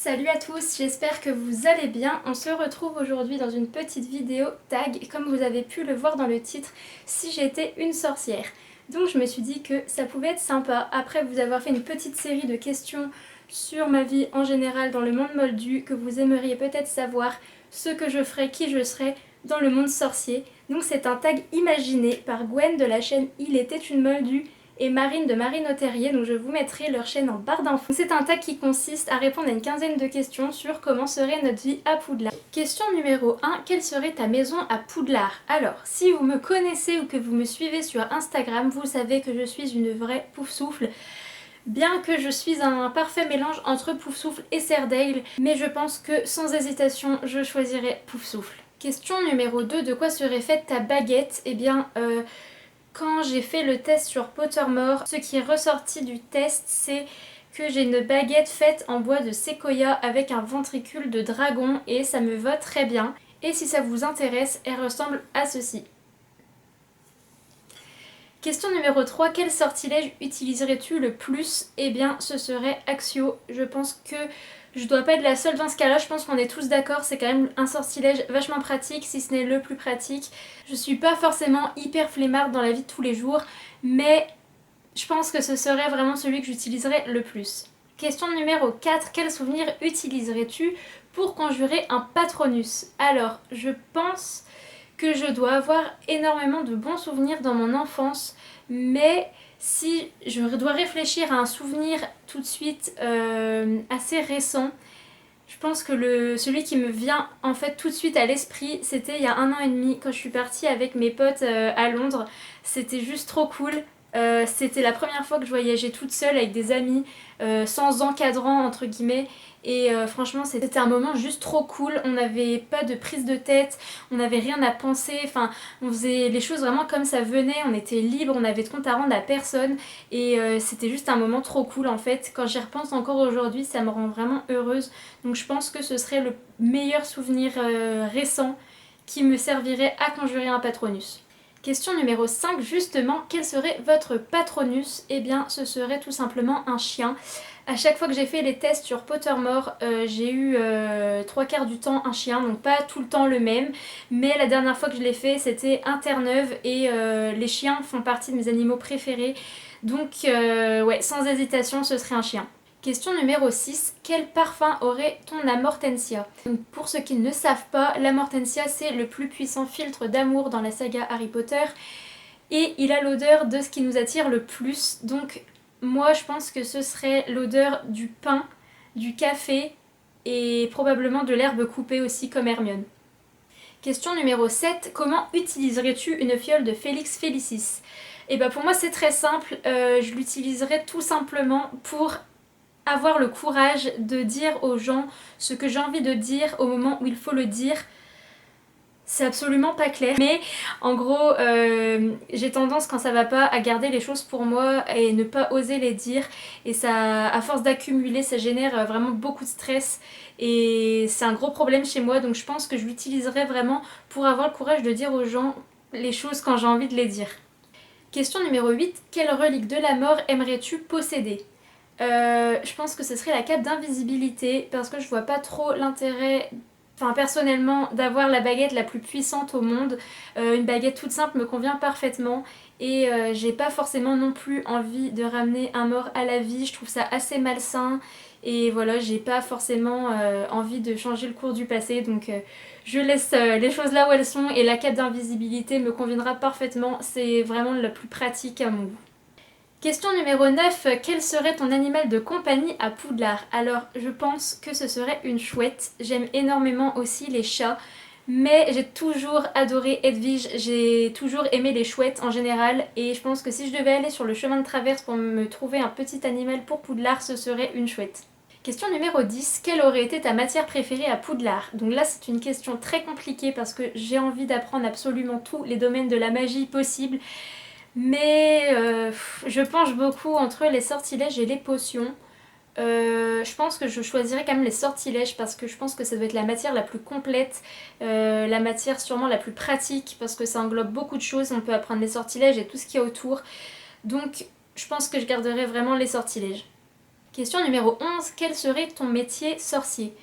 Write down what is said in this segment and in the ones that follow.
Salut à tous, j'espère que vous allez bien. On se retrouve aujourd'hui dans une petite vidéo tag, comme vous avez pu le voir dans le titre, si j'étais une sorcière. Donc je me suis dit que ça pouvait être sympa, après vous avoir fait une petite série de questions sur ma vie en général dans le monde moldu, que vous aimeriez peut-être savoir ce que je ferais, qui je serais dans le monde sorcier. Donc c'est un tag imaginé par Gwen de la chaîne Il était une moldue et Marine de Marine Terrier, donc je vous mettrai leur chaîne en barre d'infos. C'est un tag qui consiste à répondre à une quinzaine de questions sur comment serait notre vie à Poudlard. Question numéro 1, quelle serait ta maison à Poudlard? Alors, si vous me connaissez ou que vous me suivez sur Instagram, vous savez que je suis une vraie poufsouffle. Bien que je suis un parfait mélange entre Poufsouffle et Serdale, mais je pense que sans hésitation, je choisirais Poufsouffle. Question numéro 2, de quoi serait faite ta baguette? Eh bien, quand j'ai fait le test sur Pottermore, ce qui est ressorti du test, c'est que j'ai une baguette faite en bois de séquoia avec un ventricule de dragon et ça me va très bien. Et si ça vous intéresse, elle ressemble à ceci. Question numéro 3, quel sortilège utiliserais-tu le plus? Eh bien, ce serait Axio. Je pense que je dois pas être la seule dans ce cas-là, je pense qu'on est tous d'accord, c'est quand même un sortilège vachement pratique, si ce n'est le plus pratique. Je suis pas forcément hyper flemmarde dans la vie de tous les jours, mais je pense que ce serait vraiment celui que j'utiliserais le plus. Question numéro 4, quel souvenir utiliserais-tu pour conjurer un Patronus? Alors, je pense que je dois avoir énormément de bons souvenirs dans mon enfance, mais si je dois réfléchir à un souvenir tout de suite assez récent, je pense que celui qui me vient en fait tout de suite à l'esprit, c'était il y a 1 an et demi quand je suis partie avec mes potes à Londres. C'était juste trop cool. C'était la première fois que je voyageais toute seule avec des amis, sans encadrant entre guillemets. Et franchement c'était un moment juste trop cool, on n'avait pas de prise de tête, on n'avait rien à penser, enfin on faisait les choses vraiment comme ça venait, on était libre, on avait de compte à rendre à personne et c'était juste un moment trop cool en fait. Quand j'y repense encore aujourd'hui, ça me rend vraiment heureuse. Donc je pense que ce serait le meilleur souvenir récent qui me servirait à conjurer un Patronus. Question numéro 5, justement, quel serait votre Patronus? Eh bien, ce serait tout simplement un chien. À chaque fois que j'ai fait les tests sur Pottermore, j'ai eu 3/4 du temps un chien, donc pas tout le temps le même. Mais la dernière fois que je l'ai fait, c'était un Terre-Neuve et les chiens font partie de mes animaux préférés. Donc ouais, sans hésitation, ce serait un chien. Question numéro 6, quel parfum aurait ton Amortensia? Donc pour ceux qui ne savent pas, l'Amortensia c'est le plus puissant filtre d'amour dans la saga Harry Potter et il a l'odeur de ce qui nous attire le plus. Donc moi je pense que ce serait l'odeur du pain, du café et probablement de l'herbe coupée aussi comme Hermione. Question numéro 7, comment utiliserais-tu une fiole de Felix Felicis? Et bah pour moi c'est très simple, je l'utiliserais tout simplement pour avoir le courage de dire aux gens ce que j'ai envie de dire au moment où il faut le dire. C'est absolument pas clair, mais en gros j'ai tendance quand ça va pas à garder les choses pour moi et ne pas oser les dire, et ça, à force d'accumuler, ça génère vraiment beaucoup de stress et c'est un gros problème chez moi. Donc je pense que je l'utiliserai vraiment pour avoir le courage de dire aux gens les choses quand j'ai envie de les dire. Question numéro 8, quelle relique de la mort aimerais-tu posséder? Je pense que ce serait la cape d'invisibilité parce que je vois pas trop l'intérêt, enfin personnellement, d'avoir la baguette la plus puissante au monde. Une baguette toute simple me convient parfaitement et j'ai pas forcément non plus envie de ramener un mort à la vie, je trouve ça assez malsain et voilà, j'ai pas forcément envie de changer le cours du passé, donc je laisse les choses là où elles sont et la cape d'invisibilité me conviendra parfaitement, c'est vraiment le plus pratique à mon goût. Question numéro 9, quel serait ton animal de compagnie à Poudlard? Alors je pense que ce serait une chouette, j'aime énormément aussi les chats, mais j'ai toujours adoré Edwige, j'ai toujours aimé les chouettes en général et je pense que si je devais aller sur le chemin de traverse pour me trouver un petit animal pour Poudlard, ce serait une chouette. Question numéro 10, quelle aurait été ta matière préférée à Poudlard? Donc là c'est une question très compliquée parce que j'ai envie d'apprendre absolument tous les domaines de la magie possibles. Mais je penche beaucoup entre les sortilèges et les potions. Je pense que je choisirais quand même les sortilèges parce que je pense que ça doit être la matière la plus complète, la matière sûrement la plus pratique parce que ça englobe beaucoup de choses, on peut apprendre les sortilèges et tout ce qu'il y a autour. Donc je pense que je garderai vraiment les sortilèges. Question numéro 11, quel serait ton métier sorcier?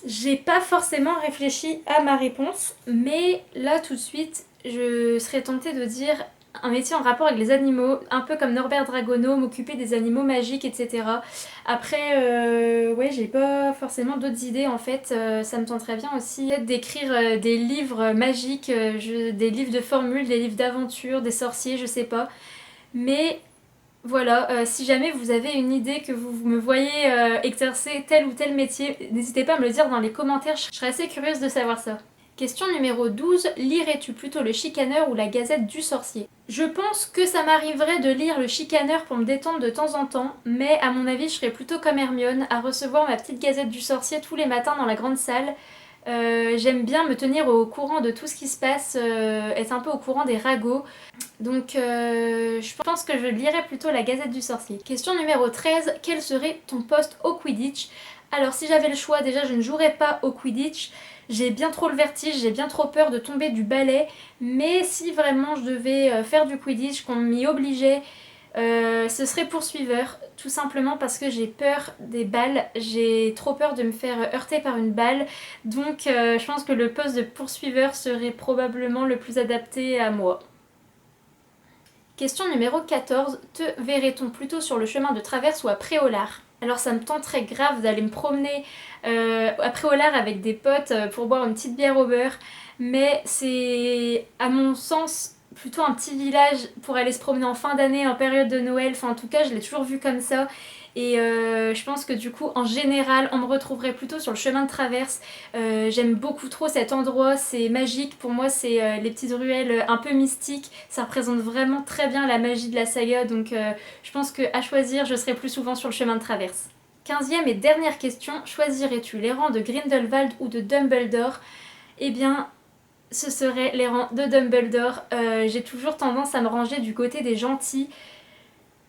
J'ai pas forcément réfléchi à ma réponse, mais là tout de suite, je serais tentée de dire un métier en rapport avec les animaux, un peu comme Norbert Dragono, m'occuper des animaux magiques, etc. Après, ouais, j'ai pas forcément d'autres idées en fait. Ça me tenterait bien aussi peut-être d'écrire des livres magiques, des livres de formules, des livres d'aventure, des sorciers, je sais pas. Mais voilà, si jamais vous avez une idée que vous me voyez exercer tel ou tel métier, n'hésitez pas à me le dire dans les commentaires, je serais assez curieuse de savoir ça. Question numéro 12, lirais-tu plutôt le Chicaneur ou la Gazette du Sorcier? Je pense que ça m'arriverait de lire le Chicaneur pour me détendre de temps en temps, mais à mon avis je serais plutôt comme Hermione, à recevoir ma petite Gazette du Sorcier tous les matins dans la grande salle. J'aime bien me tenir au courant de tout ce qui se passe, être un peu au courant des ragots. Donc je pense que je lirais plutôt la Gazette du Sorcier. Question numéro 13, quel serait ton poste au Quidditch? Alors si j'avais le choix, déjà je ne jouerais pas au Quidditch. J'ai bien trop le vertige, j'ai bien trop peur de tomber du balai. Mais si vraiment je devais faire du Quidditch, qu'on m'y obligeait, ce serait poursuiveur, tout simplement parce que j'ai peur des balles, j'ai trop peur de me faire heurter par une balle, donc je pense que le poste de poursuiveur serait probablement le plus adapté à moi. Question numéro 14, te verrait-on plutôt sur le chemin de traverse ou à Préolard? Alors ça me tenterait grave d'aller me promener à Préolard avec des potes pour boire une petite bière au beurre, mais c'est à mon sens plutôt un petit village pour aller se promener en fin d'année, en période de Noël, enfin en tout cas je l'ai toujours vu comme ça. Et je pense que du coup en général on me retrouverait plutôt sur le chemin de traverse. J'aime beaucoup trop cet endroit, c'est magique, pour moi c'est les petites ruelles un peu mystiques, ça représente vraiment très bien la magie de la saga, donc je pense qu'à choisir je serais plus souvent sur le chemin de traverse. 15e et dernière question, choisirais-tu les rangs de Grindelwald ou de Dumbledore? Eh bien ce serait les rangs de Dumbledore. J'ai toujours tendance à me ranger du côté des gentils.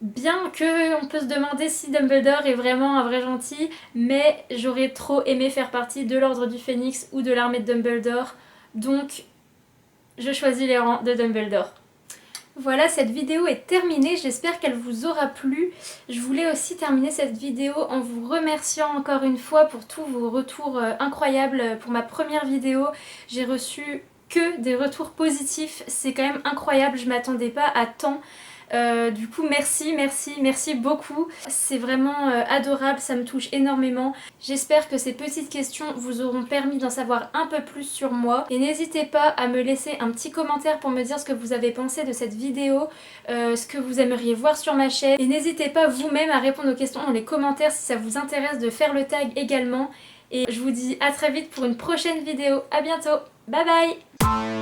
Bien que on peut se demander si Dumbledore est vraiment un vrai gentil, mais j'aurais trop aimé faire partie de l'Ordre du Phénix ou de l'armée de Dumbledore, donc je choisis les rangs de Dumbledore. Voilà, cette vidéo est terminée, j'espère qu'elle vous aura plu. Je voulais aussi terminer cette vidéo en vous remerciant encore une fois pour tous vos retours incroyables pour ma première vidéo. J'ai reçu que des retours positifs, c'est quand même incroyable, je m'attendais pas à tant. Du coup merci beaucoup, c'est vraiment adorable, ça me touche énormément. J'espère que ces petites questions vous auront permis d'en savoir un peu plus sur moi et n'hésitez pas à me laisser un petit commentaire pour me dire ce que vous avez pensé de cette vidéo, ce que vous aimeriez voir sur ma chaîne et n'hésitez pas vous-même à répondre aux questions dans les commentaires si ça vous intéresse de faire le tag également et je vous dis à très vite pour une prochaine vidéo, à bientôt, bye bye.